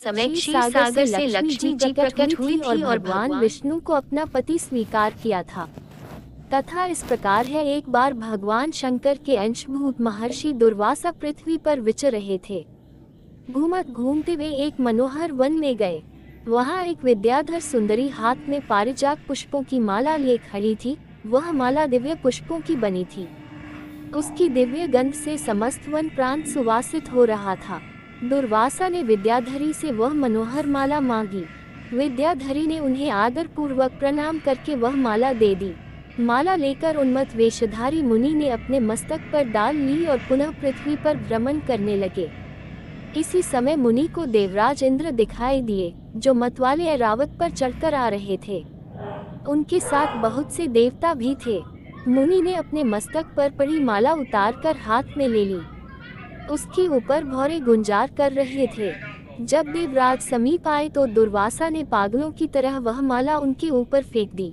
समय क्षीर सागर से लक्ष्मी जी प्रकट हुई थी और भगवान विष्णु को अपना पति स्वीकार किया था। कथा इस प्रकार है, एक बार भगवान शंकर के अंशभूत महर्षि दुर्वासा पृथ्वी पर विचर रहे थे। घूमते वे एक मनोहर वन में गए। वहाँ एक विद्याधर सुंदरी हाथ में पारिजात पुष्पों की माला लिए खड़ी थी। वह माला दिव्य पुष्पों की बनी थी। उसकी दिव्य गंध से समस्त वन प्रांत सुवासित हो रहा था। दुर्वासा ने विद्याधरी से वह मनोहर माला मांगी। विद्याधरी ने उन्हें आदर पूर्वक प्रणाम करके वह माला दे दी। माला लेकर उन्मत्त वेशधारी मुनि ने अपने मस्तक पर डाल ली और पुनः पृथ्वी पर भ्रमण करने लगे। इसी समय मुनि को देवराज इंद्र दिखाई दिए, जो मतवाले ऐरावत पर चढ़कर आ रहे थे। उनके साथ बहुत से देवता भी थे। मुनि ने अपने मस्तक पर पड़ी माला उतारकर हाथ में ले ली। उसके ऊपर भौरे गुंजार कर रहे थे। जब देवराज समीप आए तो दुर्वासा ने पागलों की तरह वह माला उनके ऊपर फेंक दी।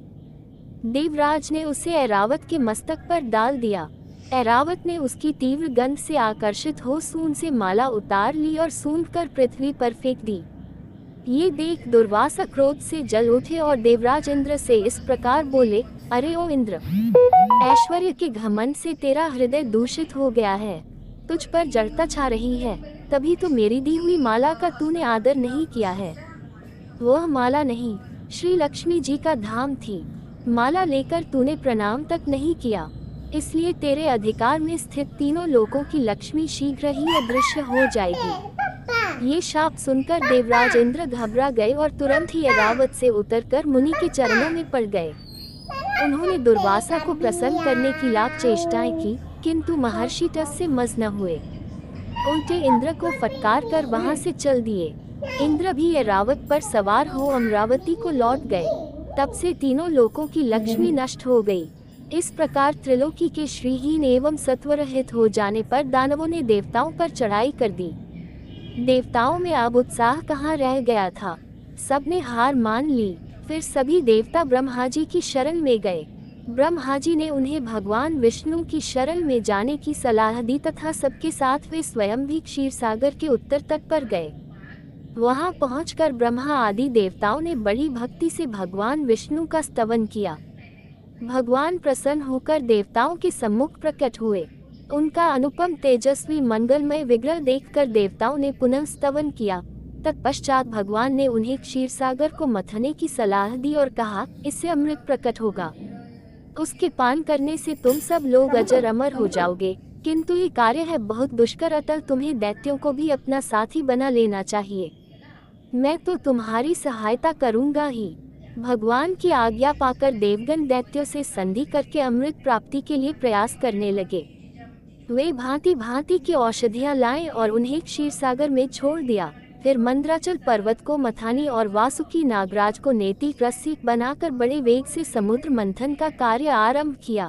देवराज ने उसे ऐरावत के मस्तक पर डाल दिया। ऐरावत ने उसकी तीव्र गंध से आकर्षित हो सूंड से माला उतार ली और सूंघकर पृथ्वी पर फेंक दी। ये देख दुर्वासा क्रोध से जल उठे और देवराज इंद्र से इस प्रकार बोले, अरे ओ इंद्र, ऐश्वर्य के घमंड से तेरा हृदय दूषित हो गया है। तुझ पर जड़ता छा रही है, तभी तो मेरी दी हुई माला का तूने आदर नहीं किया है। वह माला नहीं, श्री लक्ष्मी जी का धाम थी। माला लेकर तूने प्रणाम तक नहीं किया, इसलिए तेरे अधिकार में स्थित तीनों लोकों की लक्ष्मी शीघ्र ही अदृश्य हो जाएगी। ये शाप सुनकर देवराज इंद्र घबरा गए और तुरंत ही ऐरावत से उतरकर मुनि के चरणों में पड़ गए। उन्होंने दुर्वासा को प्रसन्न करने की लाख चेष्टाएं की, किंतु महर्षि टस से मस न हुए। उल्टे इंद्र को फटकार कर वहां से चल दिए। इंद्र भी ऐरावत पर सवार हो अमरावती को लौट गए। तब से तीनों लोकों की लक्ष्मी नष्ट हो गई। इस प्रकार त्रिलोकी के श्रीहीन एवं सत्वरहित हो जाने पर दानवों ने देवताओं पर चढ़ाई कर दी। देवताओं में अब उत्साह कहाँ रह गया था। सबने हार मान ली। फिर सभी देवता ब्रह्मा जी की शरण में गए। ब्रह्मा जी ने उन्हें भगवान विष्णु की शरण में जाने की सलाह दी तथा सबके साथ वे स्वयं भी क्षीर सागर के उत्तर तट पर गए। वहां पहुंचकर ब्रह्मा आदि देवताओं ने बड़ी भक्ति से भगवान विष्णु का स्तवन किया। भगवान प्रसन्न होकर देवताओं के सम्मुख प्रकट हुए। उनका अनुपम तेजस्वी मंगलमय विग्रह देखकर देवताओं ने पुनः स्तवन किया। तत्पश्चात भगवान ने उन्हें क्षीर सागर को मथने की सलाह दी और कहा, इससे अमृत प्रकट होगा। उसके पान करने से तुम सब लोग अजर अमर हो जाओगे, किंतु ये कार्य है बहुत दुष्कर, अतः तुम्हें दैत्यों को भी अपना साथी बना लेना चाहिए। मैं तो तुम्हारी सहायता करूंगा ही। भगवान की आज्ञा पाकर देवगण दैत्यों से संधि करके अमृत प्राप्ति के लिए प्रयास करने लगे। वे भांति भांति की औषधियां लाए और उन्हें क्षीर सागर में छोड़ दिया। फिर मंद्राचल पर्वत को मथानी और वासुकी नागराज को नेति रस्सी बनाकर बड़े वेग से समुद्र मंथन का कार्य आरंभ किया।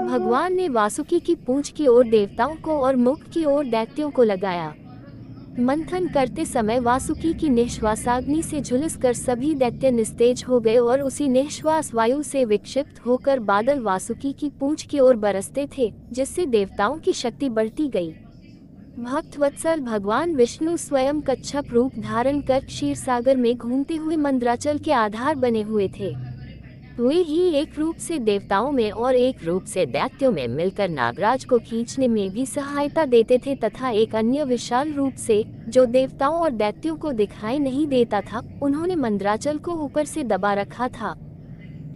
भगवान ने वासुकी की पूंछ की ओर देवताओं को और मुख की ओर दैत्यों को लगाया। मंथन करते समय वासुकी की निश्वासाग्नि से झुलसकर सभी दैत्य निस्तेज हो गए और उसी निश्वास वायु से विक्षिप्त होकर बादल वासुकी की पूंछ की ओर बरसते थे, जिससे देवताओं की शक्ति बढ़ती गई। भक्त वत्सल भगवान विष्णु स्वयं कच्छप रूप धारण कर क्षीर सागर में घूमते हुए मंद्राचल के आधार बने हुए थे। वे ही एक रूप से देवताओं में और एक रूप से दैत्यों में मिलकर नागराज को खींचने में भी सहायता देते थे तथा एक अन्य विशाल रूप से, जो देवताओं और दैत्यों को दिखाई नहीं देता था, उन्होंने मंद्राचल को ऊपर से दबा रखा था।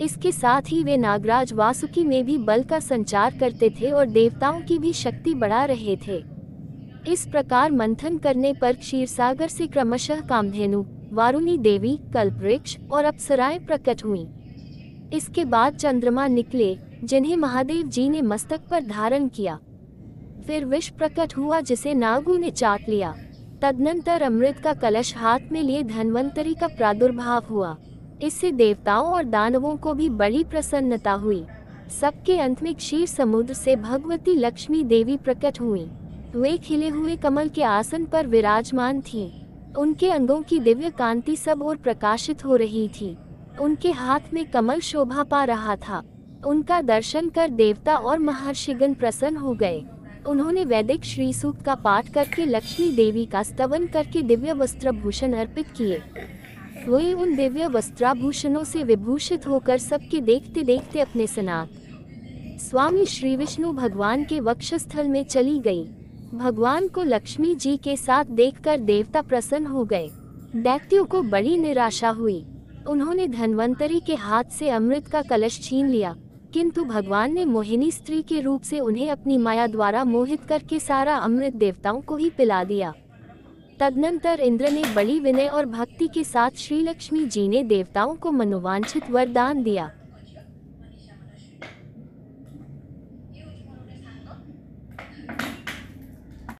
इसके साथ ही वे नागराज वासुकी में भी बल का संचार करते थे और देवताओं की भी शक्ति बढ़ा रहे थे। इस प्रकार मंथन करने पर क्षीरसागर से क्रमशः कामधेनु, वारुणी देवी, कल्पवृक्ष और अप्सराएं प्रकट हुईं। इसके बाद चंद्रमा निकले, जिन्हें महादेव जी ने मस्तक पर धारण किया। फिर विष प्रकट हुआ, जिसे नागों ने चाट लिया। तदनंतर अमृत का कलश हाथ में लिए धन्वंतरी का प्रादुर्भाव हुआ। इससे देवताओं और दानवों को भी बड़ी प्रसन्नता हुई। सबके अंत में क्षीर समुद्र से भगवती लक्ष्मी देवी प्रकट हुई। वे खिले हुए कमल के आसन पर विराजमान थीं। उनके अंगों की दिव्य कांति सब ओर प्रकाशित हो रही थी। उनके हाथ में कमल शोभा पा रहा था। उनका दर्शन कर देवता और महर्षिगण प्रसन्न हो गए। उन्होंने वैदिक श्री सूक्त का पाठ करके लक्ष्मी देवी का स्तवन करके दिव्य वस्त्रभूषण अर्पित किए। वे उन दिव्य वस्त्राभूषणों से विभूषित होकर सबके देखते देखते अपने सनातन स्वामी श्री विष्णु भगवान के वक्षस्थल में चली गई। भगवान को लक्ष्मी जी के साथ देखकर देवता प्रसन्न हो गए। दैत्यों को बड़ी निराशा हुई। उन्होंने धन्वंतरी के हाथ से अमृत का कलश छीन लिया, किंतु भगवान ने मोहिनी स्त्री के रूप से उन्हें अपनी माया द्वारा मोहित करके सारा अमृत देवताओं को ही पिला दिया। तदनंतर इंद्र ने बड़ी विनय और भक्ति के साथ श्री लक्ष्मी जी ने देवताओं को मनोवांछित वरदान दिया।